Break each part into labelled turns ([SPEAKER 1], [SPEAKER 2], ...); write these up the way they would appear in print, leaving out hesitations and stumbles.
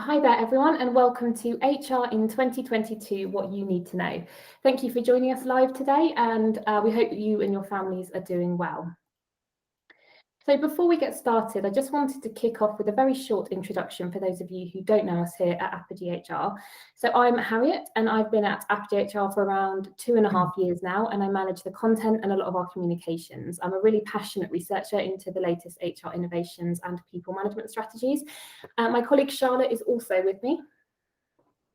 [SPEAKER 1] Hi there, everyone, and welcome to HR in 2022, What You Need to Know. Thank you for joining us live today, and we hope that you and your families are doing well. So before we get started, I just wanted to kick off with a very short introduction for those of you who don't know us here at Apogee HR. So I'm Harriet, and I've been at Apogee HR for around 2.5 years now, and I manage the content and a lot of our communications. I'm a really passionate researcher into the latest HR innovations and people management strategies. My colleague Charlotte is also with me.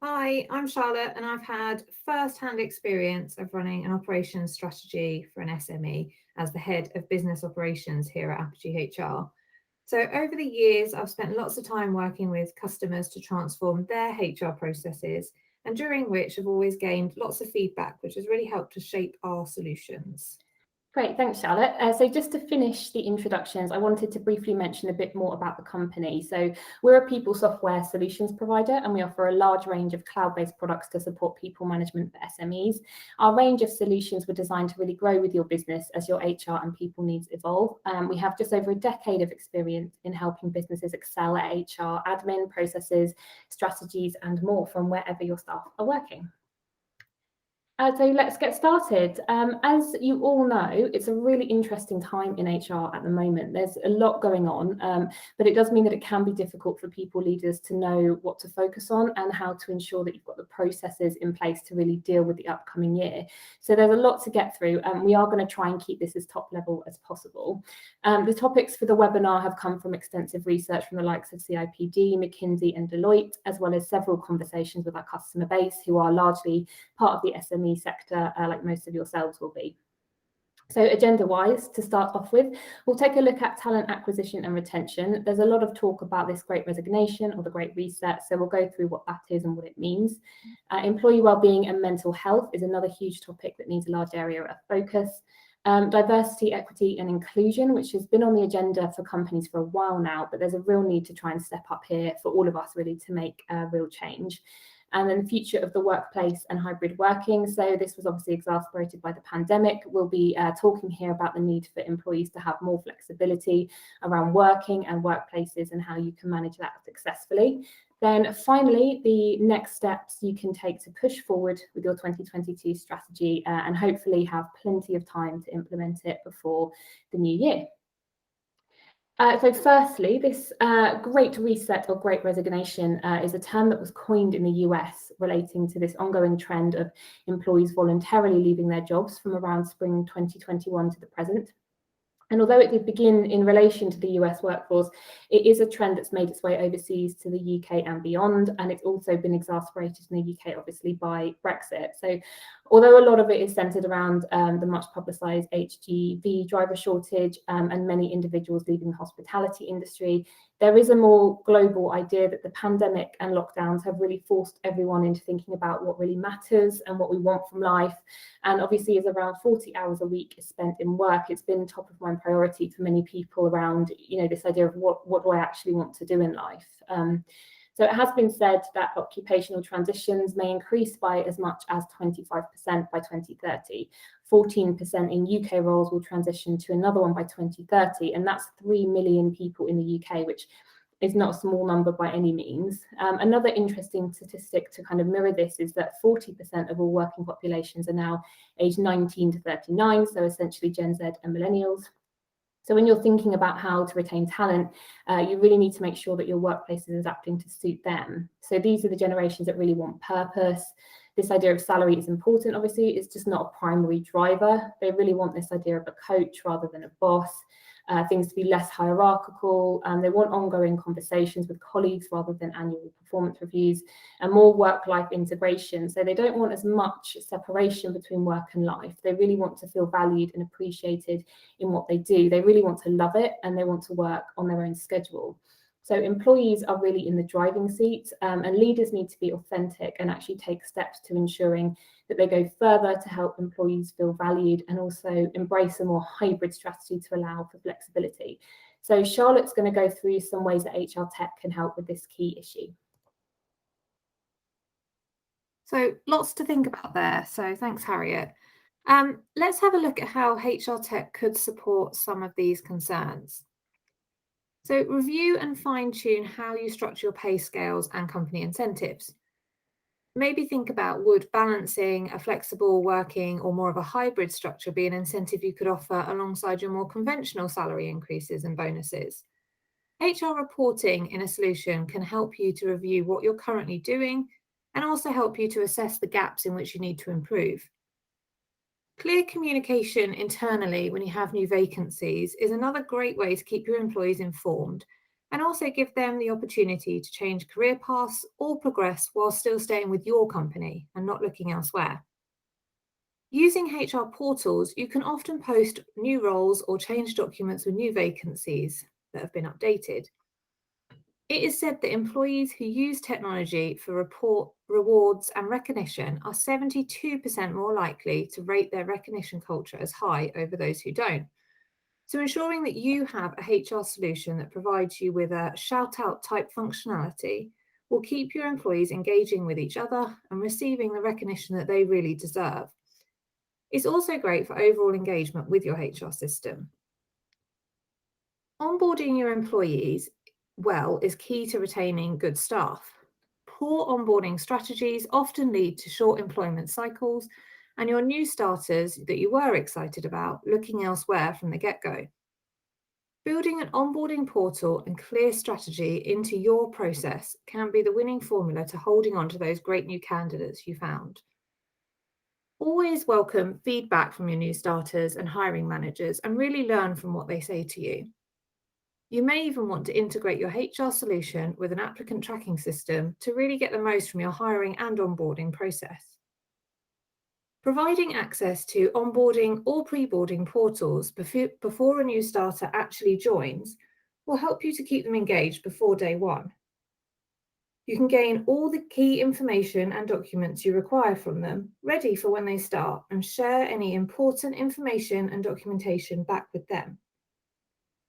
[SPEAKER 2] Hi, I'm Charlotte, and I've had first-hand experience of running an operations strategy for an SME as the head of business operations here at Apogee HR. So over the years, I've spent lots of time working with customers to transform their HR processes, and during which I've always gained lots of feedback, which has really helped to shape our solutions.
[SPEAKER 1] Great, thanks, Charlotte. So just to finish the introductions, I wanted to briefly mention a bit more about the company. So we're a people software solutions provider, and we offer a large range of cloud-based products to support people management for SMEs. Our range of solutions were designed to really grow with your business as your HR and people needs evolve. We have just over a decade of experience in helping businesses excel at HR, admin, processes, strategies, and more from wherever your staff are working. So let's get started. As you all know, it's a really interesting time in HR at the moment. There's a lot going on, but it does mean that it can be difficult for people leaders to know what to focus on and how to ensure that you've got the processes in place to really deal with the upcoming year. So there's a lot to get through, and we are going to try and keep this as top level as possible. The topics for the webinar have come from extensive research from the likes of CIPD, McKinsey and Deloitte, as well as several conversations with our customer base who are largely part of the SME sector, like most of yourselves will be. So agenda-wise, to start off with, we'll take a look at talent acquisition and retention. There's a lot of talk about this great resignation or the great reset, so we'll go through what that is and what it means. Employee wellbeing and mental health is another huge topic that needs a large area of focus. Diversity, equity and inclusion, which has been on the agenda for companies for a while now, but there's a real need to try and step up here for all of us really to make real change. And then the future of the workplace and hybrid working. So this was obviously exacerbated by the pandemic. We'll be talking here about the need for employees to have more flexibility around working and workplaces and how you can manage that successfully. Then finally, the next steps you can take to push forward with your 2022 strategy and hopefully have plenty of time to implement it before the new year. So firstly, this great reset or great resignation is a term that was coined in the US relating to this ongoing trend of employees voluntarily leaving their jobs from around spring 2021 to the present. And although it did begin in relation to the US workforce, it is a trend that's made its way overseas to the UK and beyond, and it's also been exacerbated in the UK, obviously, by Brexit. So although a lot of it is centred around the much publicised HGV driver shortage and many individuals leaving the hospitality industry, there is a more global idea that the pandemic and lockdowns have really forced everyone into thinking about what really matters and what we want from life. And obviously, as around 40 hours a week is spent in work, it's been top of mind priority for many people around, this idea of what do I actually want to do in life. So it has been said that occupational transitions may increase by as much as 25% by 2030. 14% in UK roles will transition to another one by 2030, and that's 3 million people in the UK, which is not a small number by any means. Another interesting statistic to kind of mirror this is that 40% of all working populations are now aged 19 to 39, so essentially Gen Z and millennials. So when you're thinking about how to retain talent, you really need to make sure that your workplace is adapting to suit them. So these are the generations that really want purpose. This idea of salary is important, obviously. It's just not a primary driver. They really want this idea of a coach rather than a boss. Things to be less hierarchical. They want ongoing conversations with colleagues rather than annual performance reviews, and more work-life integration. So they don't want as much separation between work and life. They really want to feel valued and appreciated in what they do. They really want to love it, and they want to work on their own schedule. So employees are really in the driving seat, and leaders need to be authentic and actually take steps to ensuring that they go further to help employees feel valued and also embrace a more hybrid strategy to allow for flexibility. So Charlotte's going to go through some ways that HR tech can help with this key issue.
[SPEAKER 2] So lots to think about there. So thanks, Harriet. Let's have a look at how HR tech could support some of these concerns. So review and fine-tune how you structure your pay scales and company incentives. Maybe think about, would balancing a flexible working or more of a hybrid structure be an incentive you could offer alongside your more conventional salary increases and bonuses? HR reporting in a solution can help you to review what you're currently doing and also help you to assess the gaps in which you need to improve. Clear communication internally when you have new vacancies is another great way to keep your employees informed and also give them the opportunity to change career paths or progress while still staying with your company and not looking elsewhere. Using HR portals, you can often post new roles or change documents with new vacancies that have been updated. It is said that employees who use technology for report, rewards and recognition are 72% more likely to rate their recognition culture as high over those who don't. So ensuring that you have a HR solution that provides you with a shout-out type functionality will keep your employees engaging with each other and receiving the recognition that they really deserve. It's also great for overall engagement with your HR system. Onboarding your employees well is key to retaining good staff. Poor onboarding strategies often lead to short employment cycles and your new starters that you were excited about looking elsewhere from the get-go. Building an onboarding portal and clear strategy into your process can be the winning formula to holding on to those great new candidates you found. Always welcome feedback from your new starters and hiring managers and really learn from what they say to you. You may even want to integrate your HR solution with an applicant tracking system to really get the most from your hiring and onboarding process. Providing access to onboarding or pre-boarding portals before a new starter actually joins will help you to keep them engaged before day one. You can gain all the key information and documents you require from them ready for when they start and share any important information and documentation back with them.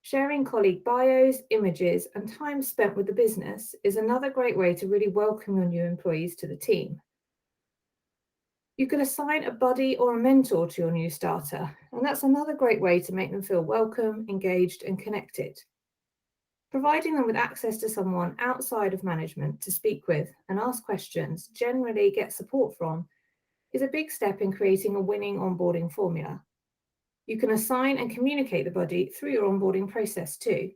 [SPEAKER 2] Sharing colleague bios, images, and time spent with the business is another great way to really welcome your new employees to the team. You can assign a buddy or a mentor to your new starter, and that's another great way to make them feel welcome, engaged, and connected. Providing them with access to someone outside of management to speak with and ask questions, generally get support from, is a big step in creating a winning onboarding formula. You can assign and communicate the buddy through your onboarding process too.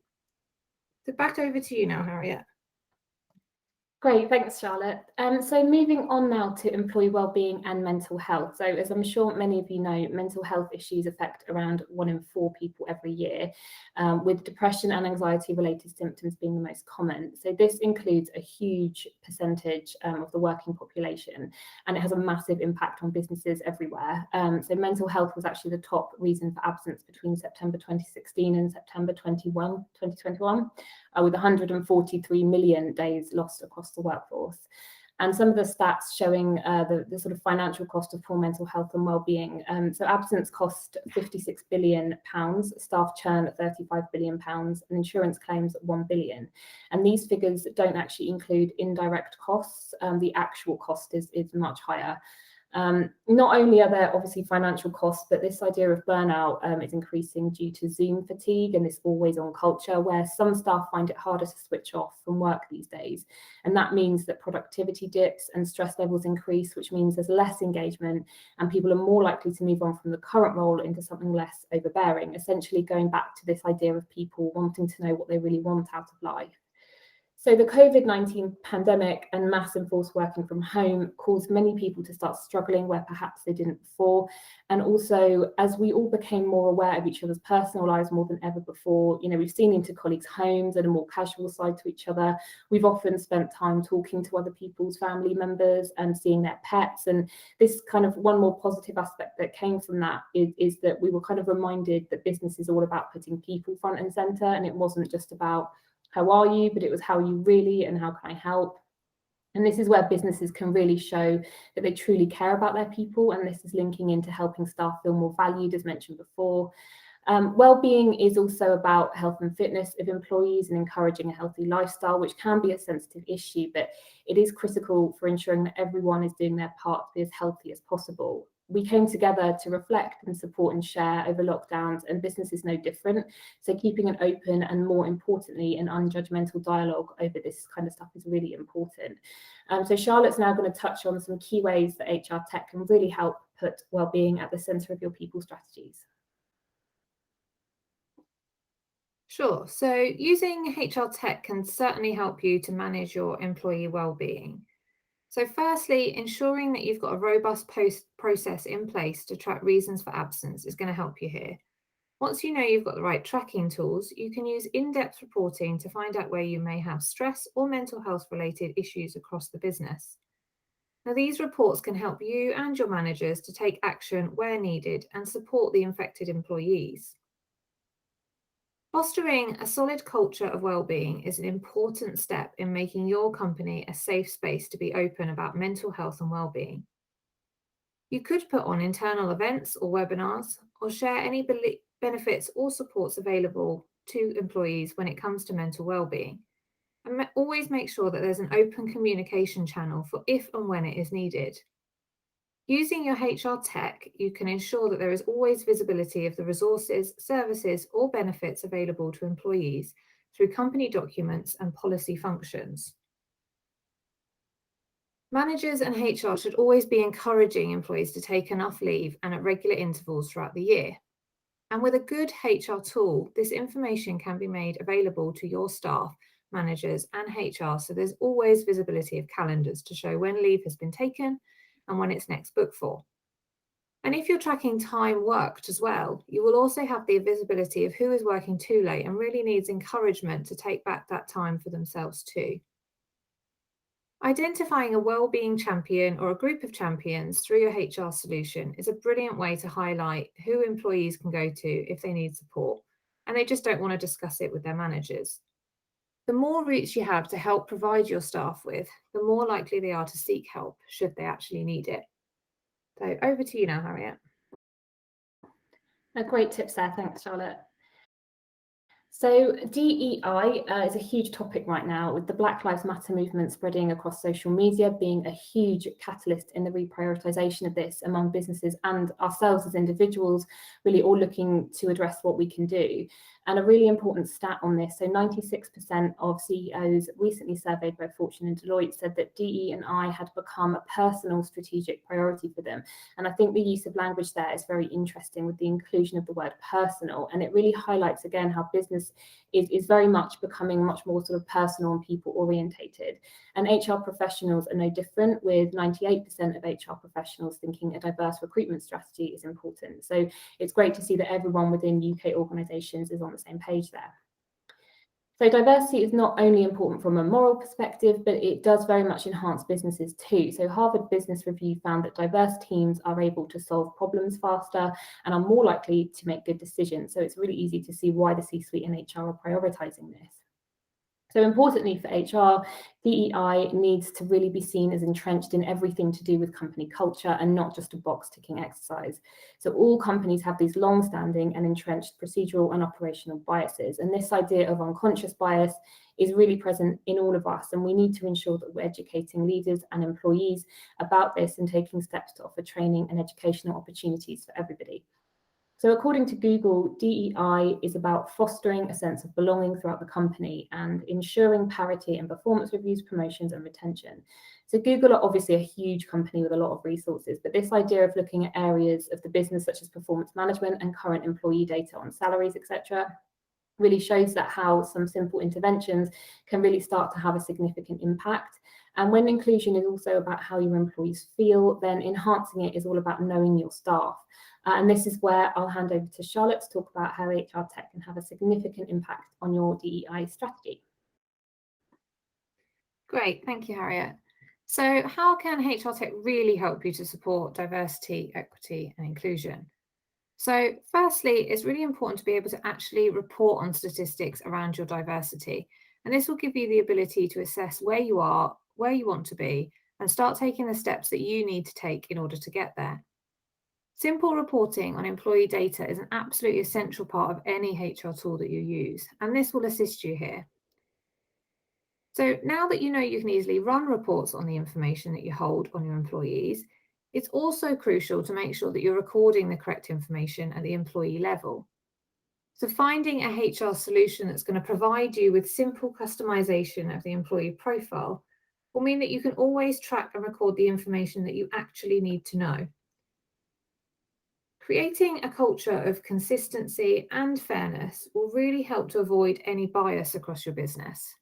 [SPEAKER 2] So back over to you now, Harriet.
[SPEAKER 1] Great, thanks, Charlotte. So moving on now to employee wellbeing and mental health. So as I'm sure many of you know, mental health issues affect around 1 in 4 people every year, with depression and anxiety related symptoms being the most common. So this includes a huge percentage of the working population, and it has a massive impact on businesses everywhere. So mental health was actually the top reason for absence between September 2016 and September 2021. With 143 million days lost across the workforce. And some of the stats showing the sort of financial cost of poor mental health and well-being. So absence cost £56 billion, staff churn at £35 billion, and insurance claims at £1 billion. And these figures don't actually include indirect costs. The actual cost is much higher. Not only are there obviously financial costs, but this idea of burnout is increasing due to Zoom fatigue and this always-on culture where some staff find it harder to switch off from work these days. And that means that productivity dips and stress levels increase, which means there's less engagement and people are more likely to move on from the current role into something less overbearing, essentially going back to this idea of people wanting to know what they really want out of life. So the COVID-19 pandemic and mass enforced working from home caused many people to start struggling where perhaps they didn't before. And also, as we all became more aware of each other's personal lives more than ever before, we've seen into colleagues' homes and a more casual side to each other. We've often spent time talking to other people's family members and seeing their pets. And this kind of one more positive aspect that came from that is that we were kind of reminded that business is all about putting people front and center, and it wasn't just about how are you, but it was how are you really and how can I help? And this is where businesses can really show that they truly care about their people, and this is linking into helping staff feel more valued, as mentioned before. Well-being is also about health and fitness of employees and encouraging a healthy lifestyle, which can be a sensitive issue, but it is critical for ensuring that everyone is doing their part to be as healthy as possible. we came together to reflect and support and share over lockdowns, and business is no different. So keeping an open and, more importantly, an unjudgmental dialogue over this kind of stuff is really important. So Charlotte's now going to touch on some key ways that HR tech can really help put well-being at the centre of your people strategies.
[SPEAKER 2] Sure. So using HR tech can certainly help you to manage your employee well-being. So firstly, ensuring that you've got a robust process in place to track reasons for absence is going to help you here. Once you know you've got the right tracking tools, you can use in-depth reporting to find out where you may have stress or mental health related issues across the business. Now, these reports can help you and your managers to take action where needed and support the infected employees. Fostering a solid culture of well-being is an important step in making your company a safe space to be open about mental health and well-being. You could put on internal events or webinars, or share any benefits or supports available to employees when it comes to mental well-being. And always make sure that there's an open communication channel for if and when it is needed. Using your HR tech, you can ensure that there is always visibility of the resources, services, or benefits available to employees through company documents and policy functions. Managers and HR should always be encouraging employees to take enough leave and at regular intervals throughout the year. And with a good HR tool, this information can be made available to your staff, managers, and HR, so there's always visibility of calendars to show when leave has been taken and when it's next booked for. And if you're tracking time worked as well, you will also have the visibility of who is working too late and really needs encouragement to take back that time for themselves too. Identifying a wellbeing champion or a group of champions through your HR solution is a brilliant way to highlight who employees can go to if they need support and they just don't want to discuss it with their managers. The more routes you have to help provide your staff with, the more likely they are to seek help should they actually need it. So over to you now, Harriet.
[SPEAKER 1] Great tips there. Thanks, Charlotte. So DEI is a huge topic right now, with the Black Lives Matter movement spreading across social media, being a huge catalyst in the reprioritisation of this among businesses and ourselves as individuals, really all looking to address what we can do. And a really important stat on this, so 96% of CEOs recently surveyed by Fortune and Deloitte said that DE&I had become a personal strategic priority for them. And I think the use of language there is very interesting with the inclusion of the word personal. And it really highlights again how business is very much becoming much more sort of personal and people orientated. And HR professionals are no different, with 98% of HR professionals thinking a diverse recruitment strategy is important. So it's great to see that everyone within UK organisations is on the same page there. So diversity is not only important from a moral perspective, but it does very much enhance businesses too. So Harvard Business Review found that diverse teams are able to solve problems faster and are more likely to make good decisions. So it's really easy to see why the C-suite and HR are prioritising this. So importantly for HR, DEI needs to really be seen as entrenched in everything to do with company culture and not just a box ticking exercise. So all companies have these long-standing and entrenched procedural and operational biases. And this idea of unconscious bias is really present in all of us. And we need to ensure that we're educating leaders and employees about this and taking steps to offer training and educational opportunities for everybody. So according to Google, DEI is about fostering a sense of belonging throughout the company and ensuring parity in performance reviews, promotions, and retention. So Google are obviously a huge company with a lot of resources, but this idea of looking at areas of the business such as performance management and current employee data on salaries, etc., really shows that how some simple interventions can really start to have a significant impact. And when inclusion is also about how your employees feel, then enhancing it is all about knowing your staff. And this is where I'll hand over to Charlotte to talk about how HR tech can have a significant impact on your DEI strategy.
[SPEAKER 2] Great, thank you, Harriet. So how can HR tech really help you to support diversity, equity, and inclusion? So firstly, it's really important to be able to actually report on statistics around your diversity. And this will give you the ability to assess where you are, where you want to be, and start taking the steps that you need to take in order to get there. Simple reporting on employee data is an absolutely essential part of any HR tool that you use, and this will assist you here. So now that you know you can easily run reports on the information that you hold on your employees, It's also crucial to make sure that you're recording the correct information at the employee level. So finding a HR solution that's going to provide you with simple customization of the employee profile will mean that you can always track and record the information that you actually need to know. Creating a culture of consistency and fairness will really help to avoid any bias across your business.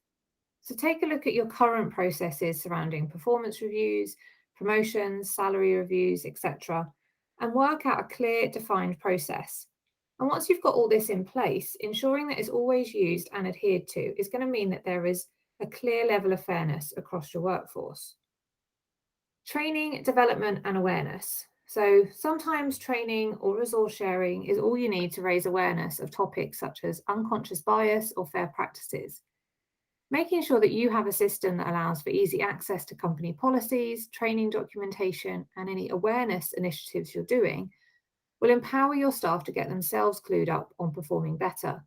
[SPEAKER 2] So take a look at your current processes surrounding performance reviews, promotions, salary reviews, etc., and work out a clear, defined process. And once you've got all this in place, ensuring that it's always used and adhered to is going to mean that there is a clear level of fairness across your workforce. Training, development, and awareness. So sometimes training or resource sharing is all you need to raise awareness of topics such as unconscious bias or fair practices. Making sure that you have a system that allows for easy access to company policies, training documentation, and any awareness initiatives you're doing will empower your staff to get themselves clued up on performing better.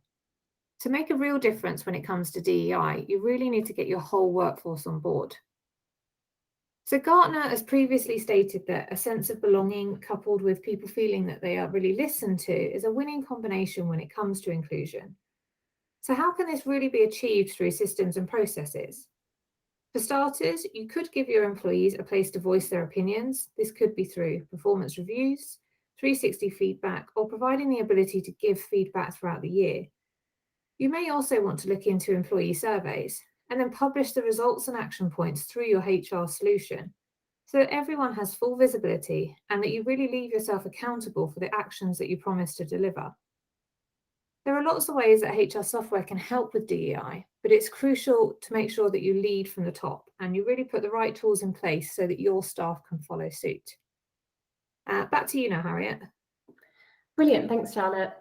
[SPEAKER 2] To make a real difference when it comes to DEI, you really need to get your whole workforce on board. So Gartner has previously stated that a sense of belonging coupled with people feeling that they are really listened to is a winning combination when it comes to inclusion. So how can this really be achieved through systems and processes? For starters, you could give your employees a place to voice their opinions. This could be through performance reviews, 360 feedback, or providing the ability to give feedback throughout the year. You may also want to look into employee surveys and then publish the results and action points through your HR solution so that everyone has full visibility and that you really leave yourself accountable for the actions that you promise to deliver. There are lots of ways that HR software can help with DEI, but it's crucial to make sure that you lead from the top and you really put the right tools in place so that your staff can follow suit. Back to you now, Harriet.
[SPEAKER 1] Brilliant, thanks, Charlotte.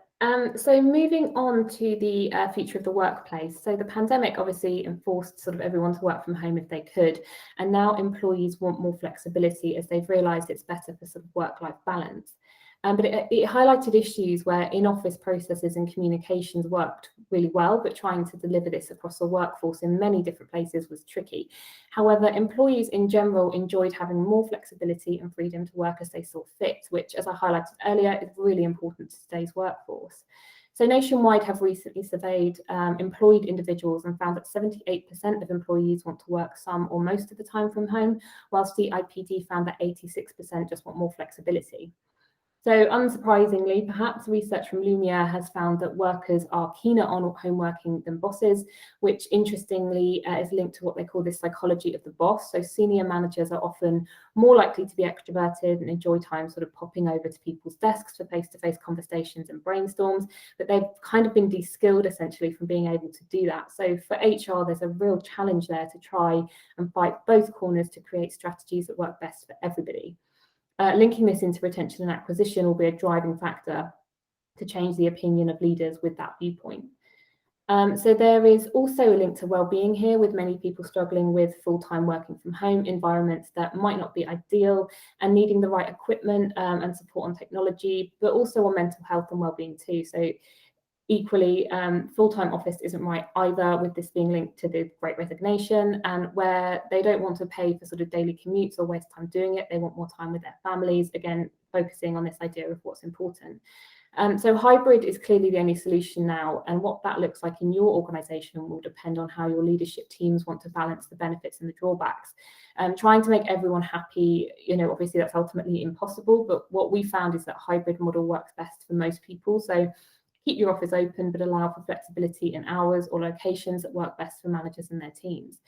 [SPEAKER 1] So moving on to the future of the workplace. So the pandemic obviously enforced sort of everyone to work from home if they could, and now employees want more flexibility as they've realised it's better for sort of work-life balance. But it highlighted issues where in-office processes and communications worked really well, but trying to deliver this across the workforce in many different places was tricky. However, employees in general enjoyed having more flexibility and freedom to work as they saw fit, which, as I highlighted earlier, is really important to today's workforce. So Nationwide have recently surveyed employed individuals and found that 78% of employees want to work some or most of the time from home, whilst the IPD found that 86% just want more flexibility. So unsurprisingly, perhaps research from Lumiere has found that workers are keener on home working than bosses, which interestingly is linked to what they call the psychology of the boss. So senior managers are often more likely to be extroverted and enjoy time sort of popping over to people's desks for face-to-face conversations and brainstorms, but they've kind of been de-skilled essentially from being able to do that. So for HR, there's a real challenge there to try and fight both corners to create strategies that work best for everybody. Linking this into retention and acquisition will be a driving factor to change the opinion of leaders with that viewpoint. So there is also a link to well-being here, with many people struggling with full-time working from home environments that might not be ideal and needing the right equipment and support on technology, but also on mental health and well-being too. So equally, full-time office isn't right either, with this being linked to the Great Resignation, and where they don't want to pay for sort of daily commutes or waste time doing it. They want more time with their families, again, focusing on this idea of what's important. So hybrid is clearly the only solution now, and what that looks like in your organisation will depend on how your leadership teams want to balance the benefits and the drawbacks. Trying to make everyone happy, obviously that's ultimately impossible, but what we found is that hybrid model works best for most people. So keep your office open, but allow for flexibility in hours or locations that work best for managers and their teams.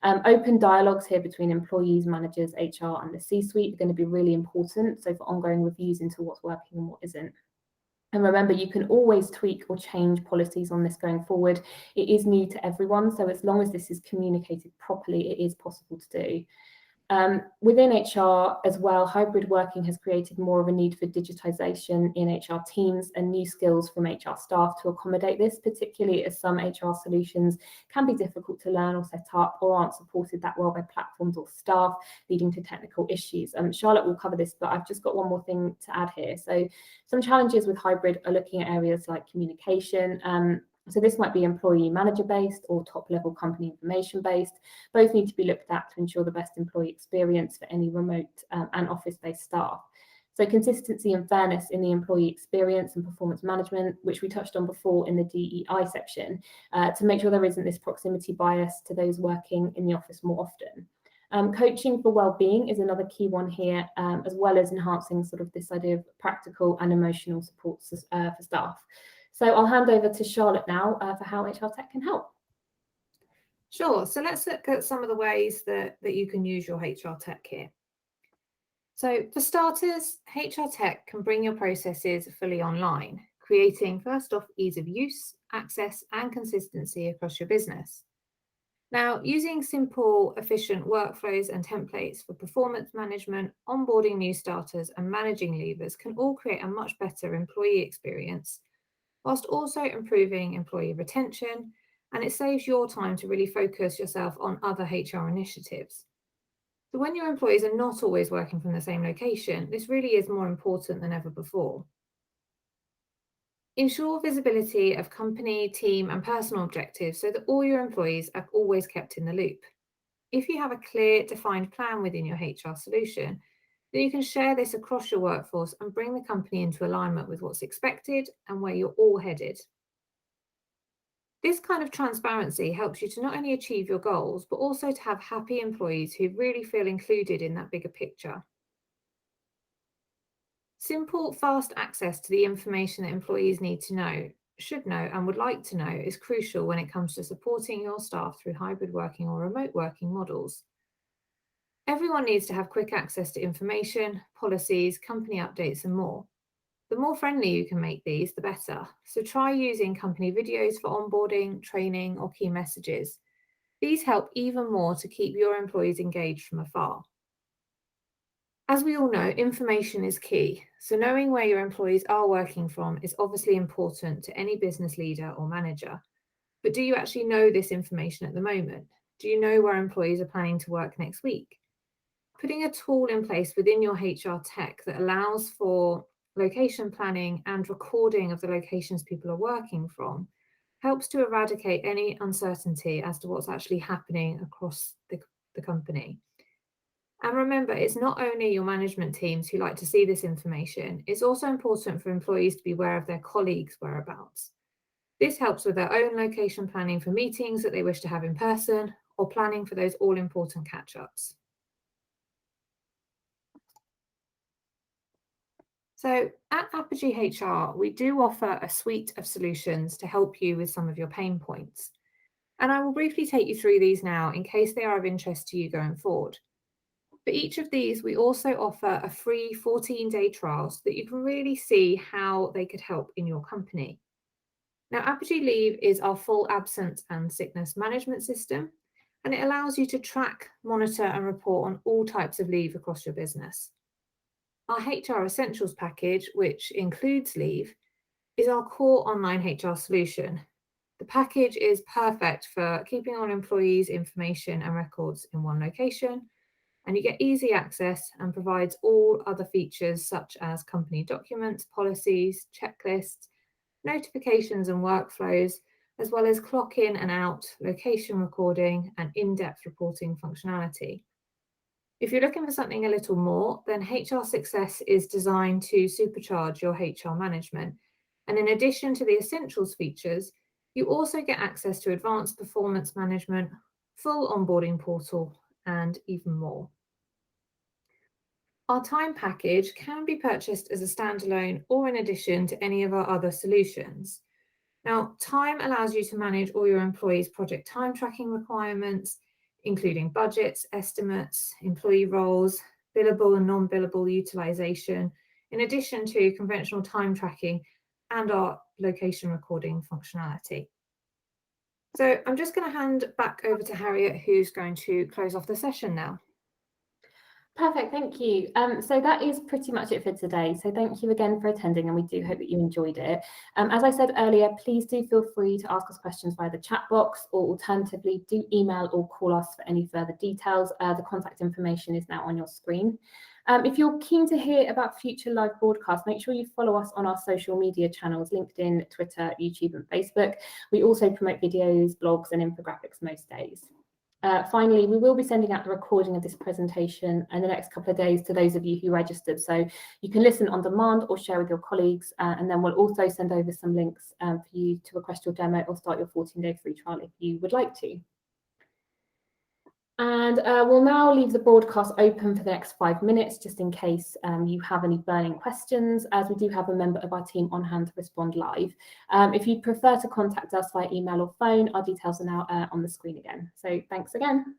[SPEAKER 1] Open dialogues here between employees, managers, HR, and the C-suite are going to be really important. So for ongoing reviews into what's working and what isn't. And remember, you can always tweak or change policies on this going forward. It is new to everyone, so as long as this is communicated properly, it is possible to do. Within HR as well, hybrid working has created more of a need for digitization in HR teams and new skills from HR staff to accommodate this, particularly as some HR solutions can be difficult to learn or set up or aren't supported that well by platforms or staff, leading to technical issues. Charlotte will cover this, but I've just got one more thing to add here. So some challenges with hybrid are looking at areas like communication. So this might be employee manager based or top level company information based. Both need to be looked at to ensure the best employee experience for any remote and office based staff. So consistency and fairness in the employee experience and performance management, which we touched on before in the DEI section, to make sure there isn't this proximity bias to those working in the office more often. Coaching for well-being is another key one here, as well as enhancing sort of this idea of practical and emotional support for staff. So I'll hand over to Charlotte now for how HR Tech can help.
[SPEAKER 2] Sure, so let's look at some of the ways that you can use your HR Tech here. So for starters, HR Tech can bring your processes fully online, creating first off ease of use, access and consistency across your business. Now, using simple, efficient workflows and templates for performance management, onboarding new starters and managing leavers can all create a much better employee experience, whilst also improving employee retention, and it saves your time to really focus yourself on other HR initiatives. So when your employees are not always working from the same location, this really is more important than ever before. Ensure visibility of company, team, and personal objectives so that all your employees are always kept in the loop. If you have a clear, defined plan within your HR solution, then you can share this across your workforce and bring the company into alignment with what's expected and where you're all headed. This kind of transparency helps you to not only achieve your goals, but also to have happy employees who really feel included in that bigger picture. Simple, fast access to the information that employees need to know, should know, and would like to know is crucial when it comes to supporting your staff through hybrid working or remote working models. Everyone needs to have quick access to information, policies, company updates, and more. The more friendly you can make these, the better. So try using company videos for onboarding, training, or key messages. These help even more to keep your employees engaged from afar. As we all know, information is key. So knowing where your employees are working from is obviously important to any business leader or manager. But do you actually know this information at the moment? Do you know where employees are planning to work next week? Putting a tool in place within your HR Tech that allows for location planning and recording of the locations people are working from helps to eradicate any uncertainty as to what's actually happening across the company. And remember, it's not only your management teams who like to see this information, it's also important for employees to be aware of their colleagues' whereabouts. This helps with their own location planning for meetings that they wish to have in person or planning for those all-important catch-ups. So at Apogee HR, we do offer a suite of solutions to help you with some of your pain points. And I will briefly take you through these now in case they are of interest to you going forward. For each of these, we also offer a free 14-day trial so that you can really see how they could help in your company. Now, Apogee Leave is our full absence and sickness management system, and it allows you to track, monitor, and report on all types of leave across your business. Our HR Essentials package, which includes leave, is our core online HR solution. The package is perfect for keeping all employees' information and records in one location, and you get easy access and provides all other features such as company documents, policies, checklists, notifications and workflows, as well as clock in and out, location recording, and in-depth reporting functionality. If you're looking for something a little more, then HR Success is designed to supercharge your HR management. And in addition to the Essentials features, you also get access to advanced performance management, full onboarding portal, and even more. Our Time package can be purchased as a standalone or in addition to any of our other solutions. Now, Time allows you to manage all your employees' project time tracking requirements, including budgets, estimates, employee roles, billable and non-billable utilization, in addition to conventional time tracking and our location recording functionality. So I'm just going to hand back over to Harriet, who's going to close off the session now.
[SPEAKER 1] Perfect, thank you. So that is pretty much it for today. So thank you again for attending, and we do hope that you enjoyed it. As I said earlier, please do feel free to ask us questions via the chat box, or alternatively, do email or call us for any further details. The contact information is now on your screen. If you're keen to hear about future live broadcasts, make sure you follow us on our social media channels, LinkedIn, Twitter, YouTube, and Facebook. We also promote videos, blogs, and infographics most days. Finally, we will be sending out the recording of this presentation in the next couple of days to those of you who registered. So you can listen on demand or share with your colleagues. And then we'll also send over some links for you to request your demo or start your 14-day free trial if you would like to. And we'll now leave the broadcast open for the next 5 minutes, just in case you have any burning questions, as we do have a member of our team on hand to respond live. If you prefer to contact us via email or phone, our details are now on the screen again. So thanks again.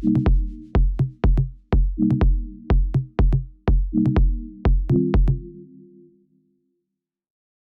[SPEAKER 3] you.